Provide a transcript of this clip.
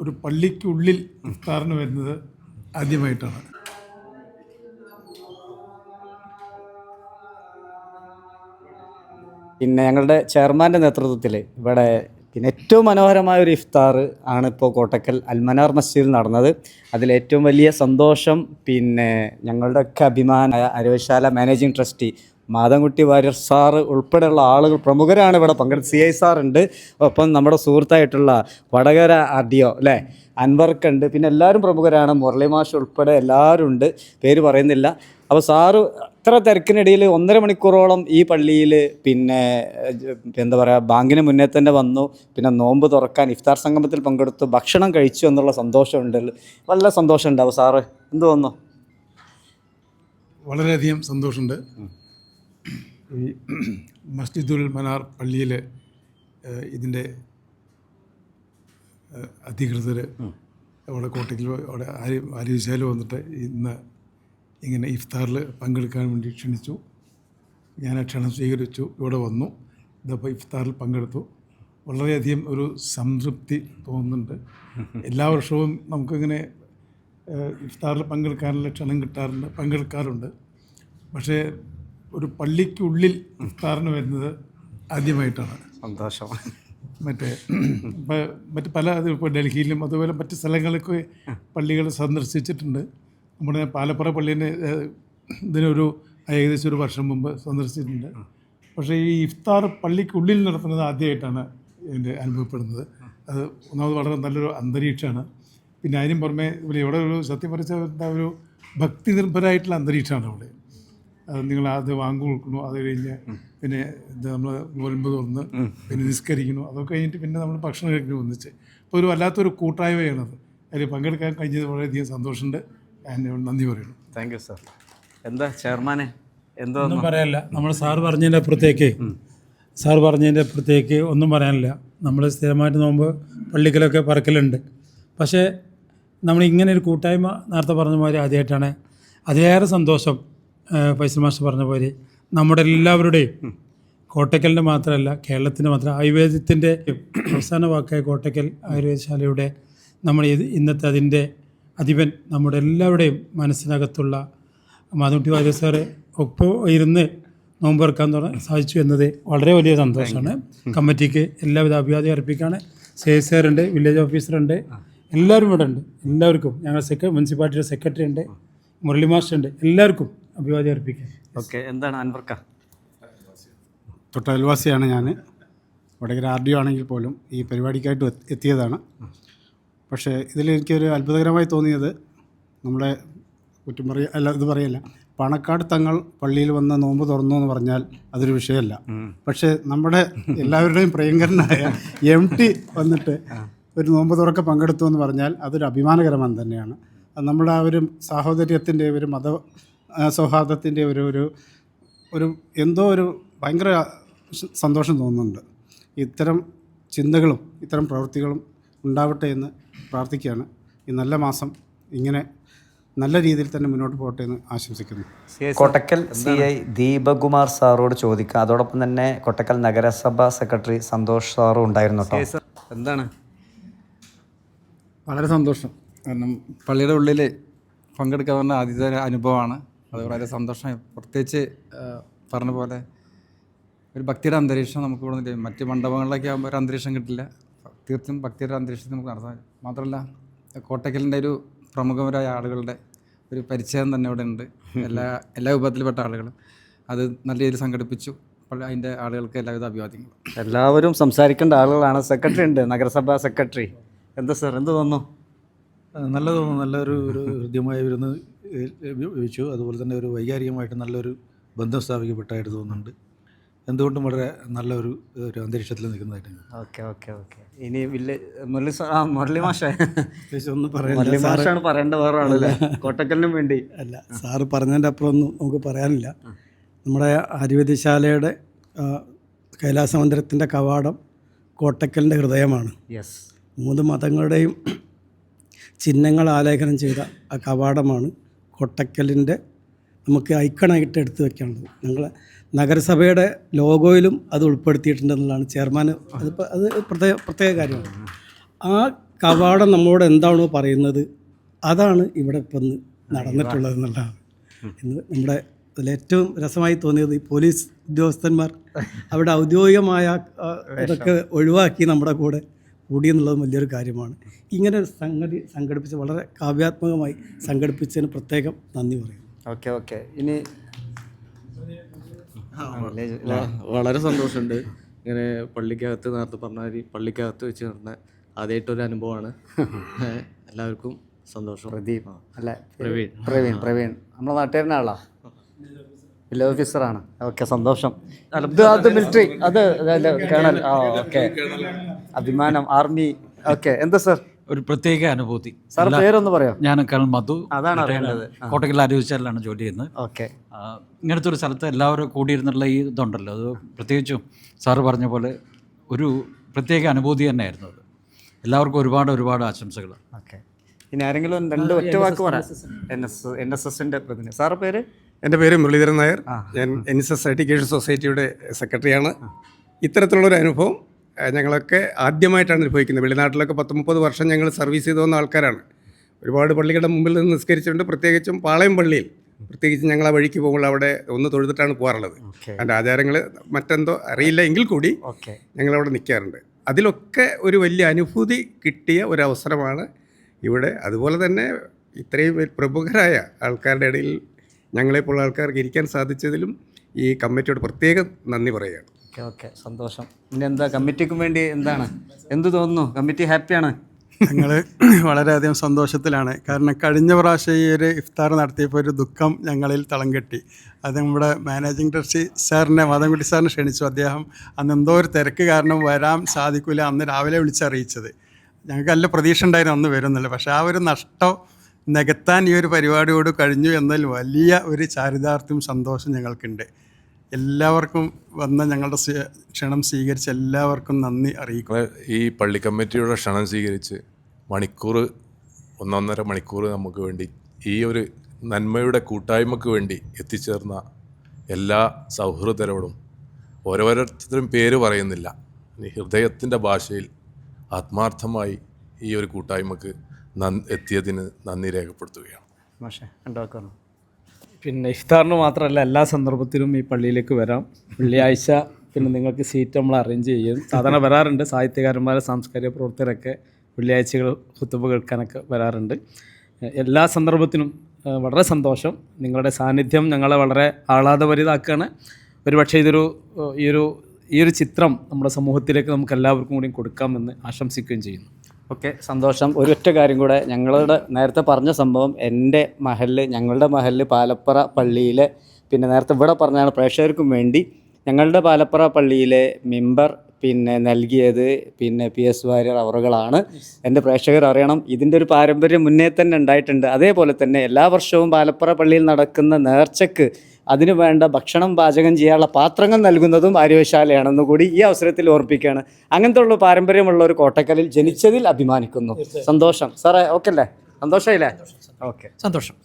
ഒരു പള്ളിക്കുള്ളിൽ ഇഫ്താറിന് വരുന്നത് ആദ്യമായിട്ടാണ്. പിന്നെ ഞങ്ങളുടെ ചെയർമാൻ്റെ നേതൃത്വത്തിൽ ഇവിടെ പിന്നെ ഏറ്റവും മനോഹരമായ ഒരു ഇഫ്താർ ആണ് ഇപ്പോൾ കോട്ടക്കൽ അൽമനാർ മസ്ജിദിൽ നടന്നത്. അതിലേറ്റവും വലിയ സന്തോഷം പിന്നെ ഞങ്ങളുടെയൊക്കെ അഭിമാനമായ അരവശാല managing trustee Madhavankutty Warrier sir ഉൾപ്പെടെയുള്ള ആളുകൾ പ്രമുഖരാണ് ഇവിടെ പങ്കെടുത്ത്. CI സാറുണ്ട്, ഒപ്പം നമ്മുടെ സുഹൃത്തായിട്ടുള്ള വടകര RDO അല്ലേ അൻവർക്കുണ്ട്, പിന്നെ എല്ലാവരും പ്രമുഖരാണ്, മുരളി മാഷ് ഉൾപ്പെടെ എല്ലാവരും ഉണ്ട്, പേര് പറയുന്നില്ല. അപ്പോൾ സാറ് അത്ര തിരക്കിനിടയിൽ 1.5 മണിക്കൂറോളം ഈ പള്ളിയിൽ പിന്നെ എന്താ പറയുക ബാങ്കിന് മുന്നേ തന്നെ വന്നു, പിന്നെ നോമ്പ് തുറക്കാൻ ഇഫ്താർ സംഗമത്തിൽ പങ്കെടുത്തു, ഭക്ഷണം കഴിച്ചു എന്നുള്ള സന്തോഷമുണ്ട്, നല്ല സന്തോഷമുണ്ട്. അപ്പോൾ സാറ് എന്ത് തോന്നുന്നു? വളരെയധികം സന്തോഷമുണ്ട്. ഈ മസ്ജിദുൽ മനാർ പള്ളിയിൽ ഇതിൻ്റെ അധികൃതർ അവിടെ കോട്ടയ്ക്കൽ അവിടെ ആര്യശാല വന്നിട്ട് ഇന്ന് ഇങ്ങനെ ഇഫ്താറിൽ പങ്കെടുക്കാൻ വേണ്ടി ക്ഷണിച്ചു. ഞാൻ ആ ക്ഷണം സ്വീകരിച്ചു, ഇവിടെ വന്നു, ഇതപ്പോൾ ഇഫ്താറിൽ പങ്കെടുത്തു. വളരെയധികം ഒരു സംതൃപ്തി തോന്നുന്നുണ്ട്. എല്ലാ വർഷവും നമുക്കിങ്ങനെ ഇഫ്താറിൽ പങ്കെടുക്കാനുള്ള ക്ഷണം പങ്കെടുക്കാറുണ്ട്. പക്ഷേ ഒരു പള്ളിക്കുള്ളിൽ ഇഫ്താറിന് വരുന്നത് ആദ്യമായിട്ടാണ്. സന്തോഷം. മറ്റ് പല ഇപ്പോൾ ഡൽഹിയിലും അതുപോലെ മറ്റ് സ്ഥലങ്ങളിലൊക്കെ പള്ളികൾ സന്ദർശിച്ചിട്ടുണ്ട്. നമ്മുടെ പാലപ്പുറ പള്ളീനെ ഇതിനൊരു ഏകദേശം 1 വർഷം മുമ്പ് സന്ദർശിച്ചിട്ടുണ്ട്. പക്ഷേ ഈ ഇഫ്താർ പള്ളിക്കുള്ളിൽ നടത്തുന്നത് ആദ്യമായിട്ടാണ് എൻ്റെ അനുഭവപ്പെടുന്നത്. അത് ഒന്നാമത് വളരെ നല്ലൊരു അന്തരീക്ഷമാണ്. പിന്നെ അതിനും പുറമെ ഇവിടെ ഒരു സത്യം പറഞ്ഞ എന്താ ഒരു ഭക്തി നിർഭരമായിട്ടുള്ള അന്തരീക്ഷമാണ് അവിടെ. നിങ്ങൾ അത് വാങ്ങു കൊടുക്കണു, അത് കഴിഞ്ഞ് പിന്നെ നമ്മൾ നോൽമ്പ് തുറന്ന് പിന്നെ നിസ്കരിക്കുന്നു, അതൊക്കെ കഴിഞ്ഞിട്ട് പിന്നെ നമ്മൾ ഭക്ഷണം കഴിക്കുന്നു ഒന്നിച്ച്. അപ്പോൾ ഒരു വല്ലാത്തൊരു കൂട്ടായ്മയാണത്. അതിൽ പങ്കെടുക്കാൻ കഴിഞ്ഞത് വളരെയധികം സന്തോഷമുണ്ട്. ഞാൻ നന്ദി പറയുന്നു. Thank you sir. എന്താ ചെയർമാനെ ഒന്നും പറയാനില്ല. നമ്മൾ സാറ് പറഞ്ഞതിൻ്റെ അപ്പുറത്തേക്ക് ഒന്നും പറയാനില്ല. നമ്മൾ സ്ഥിരമായിട്ട് നോക്കുമ്പോൾ പള്ളിക്കലൊക്കെ പറക്കലുണ്ട്. പക്ഷേ നമ്മൾ ഇങ്ങനെ ഒരു കൂട്ടായ്മ നേരത്തെ പറഞ്ഞ മാതിരി ആദ്യമായിട്ടാണ്. അതിലേറെ സന്തോഷം ഫൈസൽ മാസ്റ്റർ പറഞ്ഞ പോലെ നമ്മുടെ എല്ലാവരുടെയും കോട്ടക്കലിൻ്റെ മാത്രമല്ല കേരളത്തിൻ്റെ മാത്രം ആയുർവേദത്തിൻ്റെ അവസാന വാക്കായ കോട്ടക്കൽ ആയുർവേദശാലയുടെ നമ്മൾ ഇന്നത്തെ അതിൻ്റെ അധിപൻ നമ്മുടെ എല്ലാവരുടെയും മനസ്സിനകത്തുള്ള മാധവൻകുട്ടി വാര്യർ സാറ് ഒപ്പം ഇരുന്ന് നോമ്പ് തുറക്കാൻ സാധിച്ചു എന്നത് വളരെ വലിയ സന്തോഷമാണ്. കമ്മിറ്റിക്ക് എല്ലാവിധ അഭിവാദ്യം അർപ്പിക്കുകയാണ്. CI സാറുണ്ട്, വില്ലേജ് ഓഫീസറുണ്ട്, എല്ലാവരും ഇവിടെ ഉണ്ട്. എല്ലാവർക്കും ഞങ്ങൾ മുനിസിപ്പാലിറ്റിയുടെ സെക്രട്ടറി ഉണ്ട്, മുരളി മാസ്റ്റർ ഉണ്ട്, എല്ലാവർക്കും അഭിവാദ്യം അർപ്പിക്കാം. ഓക്കെ. എന്താണ് അൻവർക്ക? തൊട്ടയൽവാസിയാണ് ഞാൻ. വടകര RDO ആണെങ്കിൽ പോലും ഈ പരിപാടിക്കായിട്ട് എത്തിയതാണ്. പക്ഷേ ഇതിലെനിക്കൊരു അത്ഭുതകരമായി തോന്നിയത് നമ്മുടെ ഇത് പറയല്ല, പണക്കാട് തങ്ങൾ പള്ളിയിൽ വന്ന് നോമ്പ് തുറന്നു എന്ന് പറഞ്ഞാൽ അതൊരു വിഷയമല്ല. പക്ഷേ നമ്മുടെ എല്ലാവരുടെയും പ്രിയങ്കരനായ MT വന്നിട്ട് ഒരു നോമ്പ് തുറക്ക പങ്കെടുത്തു എന്ന് പറഞ്ഞാൽ അതൊരു അഭിമാനകരമാണ് തന്നെയാണ്. അത് നമ്മുടെ ആ ഒരു സാഹോദര്യത്തിൻ്റെ ഒരു മത സൗഹാർദ്ദത്തിൻ്റെ ഒരു എന്തോ ഒരു ഭയങ്കര സന്തോഷം തോന്നുന്നുണ്ട്. ഇത്തരം ചിന്തകളും ഇത്തരം പ്രവൃത്തികളും ഉണ്ടാവട്ടെ എന്ന് പ്രാർത്ഥിക്കുകയാണ്. ഈ നല്ല മാസം ഇങ്ങനെ നല്ല രീതിയിൽ തന്നെ മുന്നോട്ട് പോകട്ടെ എന്ന് ആശംസിക്കുന്നു. കോട്ടക്കൽ CI ദീപകുമാർ സാറോട് ചോദിക്കാം. അതോടൊപ്പം തന്നെ കോട്ടക്കൽ നഗരസഭ സെക്രട്ടറി സന്തോഷ് സാറും ഉണ്ടായിരുന്നു കേട്ടോ. എന്താണ്? വളരെ സന്തോഷം. കാരണം പള്ളിയുടെ ഉള്ളിൽ പങ്കെടുക്കാൻ പറഞ്ഞ ആദ്യത്തെ അനുഭവമാണ്. അത് വളരെ സന്തോഷമായി. പ്രത്യേകിച്ച് പറഞ്ഞ പോലെ ഒരു ഭക്തിയുടെ അന്തരീക്ഷം നമുക്ക് ഇവിടെ നിന്ന് മറ്റ് മണ്ഡപങ്ങളിലൊക്കെ ആകുമ്പോൾ ഒരു അന്തരീക്ഷം കിട്ടില്ല. തീർച്ചയായും ഭക്തിയുടെ അന്തരീക്ഷത്തിൽ നമുക്ക് നടത്താൻ. മാത്രമല്ല കോട്ടക്കലിൻ്റെ ഒരു പ്രമുഖരായ ആളുകളുടെ ഒരു പരിചയം തന്നെ ഇവിടെ ഉണ്ട്. എല്ലാ വിഭാഗത്തിൽപ്പെട്ട ആളുകളും അത് നല്ല രീതിയിൽ സംഘടിപ്പിച്ചു. അപ്പോൾ അതിൻ്റെ ആളുകൾക്ക് എല്ലാവിധ അഭിവാദ്യങ്ങളും. എല്ലാവരും സംസാരിക്കേണ്ട ആളുകളാണ്. സെക്രട്ടറി ഉണ്ട്, നഗരസഭാ സെക്രട്ടറി. എന്താ സാർ, എന്ത് തോന്നുന്നു? നല്ല തോന്നുന്നു. നല്ലൊരു ഹൃദ്യമായ വിരുന്ന് ലഭിച്ചു. അതുപോലെ തന്നെ ഒരു വൈകാരികമായിട്ട് നല്ലൊരു ബന്ധം സ്ഥാപിക്കപ്പെട്ടായിട്ട് തോന്നുന്നുണ്ട്. എന്തുകൊണ്ടും വളരെ നല്ലൊരു അന്തരീക്ഷത്തിൽ നിൽക്കുന്നതായിട്ട്. ഓക്കെ. ഇനി മുരളി മാഷാണ് പറയേണ്ട വേറെ ആളല്ലേ കോട്ടക്കലിനും വേണ്ടി? അല്ല, സാറ് പറഞ്ഞതിൻ്റെ അപ്പുറം ഒന്നും നമുക്ക് പറയാനില്ല. നമ്മുടെ ആയുർവേദശാലയുടെ കൈലാസ മന്ദിരത്തിൻ്റെ കവാടം കോട്ടക്കലിൻ്റെ ഹൃദയമാണ്. 3 മതങ്ങളുടെയും ചിഹ്നങ്ങൾ ആലേഖനം ചെയ്ത ആ കവാടമാണ് കോട്ടക്കലിൻ്റെ നമുക്ക് ഐക്കണായിട്ട് എടുത്തു വയ്ക്കാനുള്ളത്. ഞങ്ങൾ നഗരസഭയുടെ ലോഗോയിലും അത് ഉൾപ്പെടുത്തിയിട്ടുണ്ടെന്നുള്ളതാണ് ചെയർമാൻ. അത് പ്രത്യേക കാര്യമാണ്. ആ കവാടം നമ്മളോട് എന്താണോ പറയുന്നത് അതാണ് ഇവിടെ ഇപ്പം നടന്നിട്ടുള്ളത് എന്നുള്ളതാണ്. ഇന്ന് നമ്മുടെ അതിലേറ്റവും രസമായി തോന്നിയത് ഈ പോലീസ് ഉദ്യോഗസ്ഥന്മാർ അവിടെ ഔദ്യോഗികമായ ഇതൊക്കെ ഒഴിവാക്കി നമ്മുടെ കൂടെ കൂടിയെന്നുള്ളത് വലിയൊരു കാര്യമാണ്. ഇങ്ങനെ ഒരു സംഗതി സംഘടിപ്പിച്ച് വളരെ കാവ്യാത്മകമായി സംഘടിപ്പിച്ചതിന് പ്രത്യേകം നന്ദി പറയുന്നു. Okay okay. ഇനി വളരെ സന്തോഷമുണ്ട്. ഇങ്ങനെ പള്ളിക്കകത്ത് നേരത്തെ പറഞ്ഞ മാതിരി പള്ളിക്കകത്ത് വെച്ച് നടന്ന ആദ്യമായിട്ടൊരു അനുഭവമാണ്. എല്ലാവർക്കും സന്തോഷം. പ്രദീപ് അല്ല പ്രവീൺ. പ്രവീൺ നമ്മുടെ നാട്ടുകാരൻ്റെ ആളാ, വില്ലേജ് ഓഫീസറാണ്. ഓക്കെ, സന്തോഷം. അത് മിലിറ്ററി, അത് കേണൽ. ആ ഓക്കെ, അഭിമാനം, ആർമി. ഓക്കെ, എന്താ സാർ ഒരു പ്രത്യേക അനുഭൂതി. സാർ പേരൊന്ന് പറയാം. ഞാൻ കേണൽ മധു, അതാണ് അറിയേണ്ടത്. കോട്ടക്കൽ ആരോഗ്യശാലയിലാണ് ജോലി ചെയ്യുന്നത്. ഓക്കെ. ഇങ്ങനത്തെ ഒരു സ്ഥലത്ത് എല്ലാവരും കൂടിയിരുന്നുള്ള ഈ ഇതുണ്ടല്ലോ, അത് പ്രത്യേകിച്ചും സാറ് പറഞ്ഞ പോലെ ഒരു പ്രത്യേക അനുഭൂതി തന്നെയായിരുന്നു അത്. എല്ലാവർക്കും ഒരുപാട് ആശംസകൾ. ഓക്കെ, ഇനി ആരെങ്കിലും രണ്ട് ഒറ്റ വാക്ക് പറയാം. NSSൻ്റെ പ്രതിനിധി. സാറ് പേര്? എൻ്റെ പേര് മുരളീധരൻ നായർ. ഞാൻ NSS സർട്ടിഫിക്കേഷൻ സൊസൈറ്റിയുടെ സെക്രട്ടറിയാണ്. ഇത്തരത്തിലുള്ളൊരു അനുഭവം ഞങ്ങളൊക്കെ ആദ്യമായിട്ടാണ് അനുഭവിക്കുന്നത്. വെളിനാട്ടിലൊക്കെ 10-30 വർഷം ഞങ്ങൾ സർവീസ് ചെയ്തു വന്ന ആൾക്കാരാണ്. ഒരുപാട് പള്ളികളുടെ മുമ്പിൽ നിന്ന് നിസ്കരിച്ചിട്ടുണ്ട്. പ്രത്യേകിച്ചും പാളയം പള്ളിയിൽ പ്രത്യേകിച്ച് ഞങ്ങൾ ആ വഴിക്ക് പോകുമ്പോൾ അവിടെ ഒന്ന് തൊഴുതിട്ടാണ് പോകാറുള്ളത്. അതിൻ്റെ ആചാരങ്ങൾ മറ്റെന്തോ അറിയില്ല എങ്കിൽ കൂടി ഞങ്ങളവിടെ നിൽക്കാറുണ്ട്. അതിലൊക്കെ ഒരു വലിയ അനുഭൂതി കിട്ടിയ ഒരവസരമാണ് ഇവിടെ. അതുപോലെ തന്നെ ഇത്രയും പ്രമുഖരായ ആൾക്കാരുടെ ഇടയിൽ ഞങ്ങളെപ്പോലുള്ള ആൾക്കാർക്ക് ഇരിക്കാൻ സാധിച്ചതിലും ഈ കമ്മിറ്റിയോട് പ്രത്യേകം നന്ദി പറയുകയാണ്. ഓക്കെ, സന്തോഷം. ഇനി എന്താ കമ്മിറ്റിക്ക് വേണ്ടി എന്ത് തോന്നുന്നു? കമ്മിറ്റി ഹാപ്പിയാണ്? ഞങ്ങൾ വളരെയധികം സന്തോഷത്തിലാണ്. കാരണം കഴിഞ്ഞ പ്രാവശ്യം ഈ ഒരു ഇഫ്താർ നടത്തിയപ്പോൾ ഒരു ദുഃഖം ഞങ്ങളിൽ തളം കെട്ടി. അത് നമ്മുടെ മാനേജിംഗ് ട്രസ്റ്റി സാറിനെ, മാധവൻകുട്ടി സാറിനെ ക്ഷണിച്ചു. അദ്ദേഹം അന്ന് എന്തോ ഒരു തിരക്ക് കാരണം വരാൻ സാധിക്കില്ല. അന്ന് രാവിലെ വിളിച്ചറിയിച്ചത്. ഞങ്ങൾക്ക് നല്ല പ്രതീക്ഷ ഉണ്ടായിരുന്നു അന്ന് വരുന്നില്ല. പക്ഷേ ആ ഒരു നഷ്ടം നികത്താൻ ഈ ഒരു പരിപാടിയോട് കഴിഞ്ഞു എന്നതിൽ വലിയ ഒരു ചാരിതാർത്ഥ്യം, സന്തോഷം ഞങ്ങൾക്കുണ്ട്. എല്ലാവർക്കും വന്ന ഞങ്ങളുടെ ക്ഷണം സ്വീകരിച്ച് എല്ലാവർക്കും നന്ദി അറിയിക്കുക. ഈ പള്ളി കമ്മിറ്റിയുടെ ക്ഷണം സ്വീകരിച്ച് 1.5 മണിക്കൂർ നമുക്ക് വേണ്ടി ഈ ഒരു നന്മയുടെ കൂട്ടായ്മക്ക് വേണ്ടി എത്തിച്ചേർന്ന എല്ലാ സൗഹൃദരോടും ഓരോരുത്തരും പേര് പറയുന്നില്ല, ഹൃദയത്തിൻ്റെ ഭാഷയിൽ ആത്മാർത്ഥമായി ഈ ഒരു കൂട്ടായ്മക്ക് എത്തിയതിന് നന്ദി രേഖപ്പെടുത്തുകയാണ്. മാഷേ ഉണ്ടാക്കണം. പിന്നെ ഇഫ്താറിന് മാത്രമല്ല എല്ലാ സന്ദർഭത്തിലും ഈ പള്ളിയിലേക്ക് വരാം. വെള്ളിയാഴ്ച പിന്നെ നിങ്ങൾക്ക് സീറ്റ് നമ്മൾ അറേഞ്ച് ചെയ്യും. സാധാരണ വരാറുണ്ട്. സാഹിത്യകാരന്മാർ, സാംസ്കാരിക പ്രവർത്തകരൊക്കെ വെള്ളിയാഴ്ചകൾ ഖുതുബ കേൾക്കാനൊക്കെ വരാറുണ്ട്. എല്ലാ സന്ദർഭത്തിനും വളരെ സന്തോഷം. നിങ്ങളുടെ സാന്നിധ്യം ഞങ്ങളെ വളരെ ആഹ്ലാദഭരിതാക്കുകയാണ്. ഒരുപക്ഷെ ഈ ഒരു ചിത്രം നമ്മുടെ സമൂഹത്തിലേക്ക് നമുക്ക് എല്ലാവർക്കും കൂടി കൊടുക്കാമെന്ന് ആശംസിക്കുകയും ചെയ്യുന്നു. ഓക്കെ, സന്തോഷം. ഒരൊറ്റ കാര്യം കൂടെ, ഞങ്ങളുടെ നേരത്തെ പറഞ്ഞ സംഭവം ഞങ്ങളുടെ മഹല്ല് പാലപ്പറ പള്ളിയിലെ, പിന്നെ നേരത്തെ ഇവിടെ പറഞ്ഞാണ് പ്രേക്ഷകർക്കും വേണ്ടി, ഞങ്ങളുടെ പാലപ്പറ പള്ളിയിലെ മെമ്പർ പിന്നെ നൽകിയത് പിന്നെ PS വാര്യർ അവറുകളാണ്. എൻ്റെ പ്രേക്ഷകർ അറിയണം, ഇതിൻ്റെ ഒരു പാരമ്പര്യം മുന്നേ തന്നെ ഉണ്ടായിട്ടുണ്ട്. അതേപോലെ തന്നെ എല്ലാ വർഷവും പാലപ്പറ പള്ളിയിൽ നടക്കുന്ന നേർച്ചയ്ക്ക് അതിനു വേണ്ട ഭക്ഷണം പാചകം ചെയ്യാനുള്ള പാത്രങ്ങൾ നൽകുന്നതും ആര്യവശാലയാണെന്ന് കൂടി ഈ അവസരത്തിൽ ഓർപ്പിക്കുകയാണ്. അങ്ങനത്തെ ഉള്ള പാരമ്പര്യമുള്ള ഒരു കോട്ടക്കലിൽ ജനിച്ചതിൽ അഭിമാനിക്കുന്നു. സന്തോഷം സാറേ. ഓക്കെ അല്ലേ? സന്തോഷമായില്ലേ? ഓക്കെ, സന്തോഷം.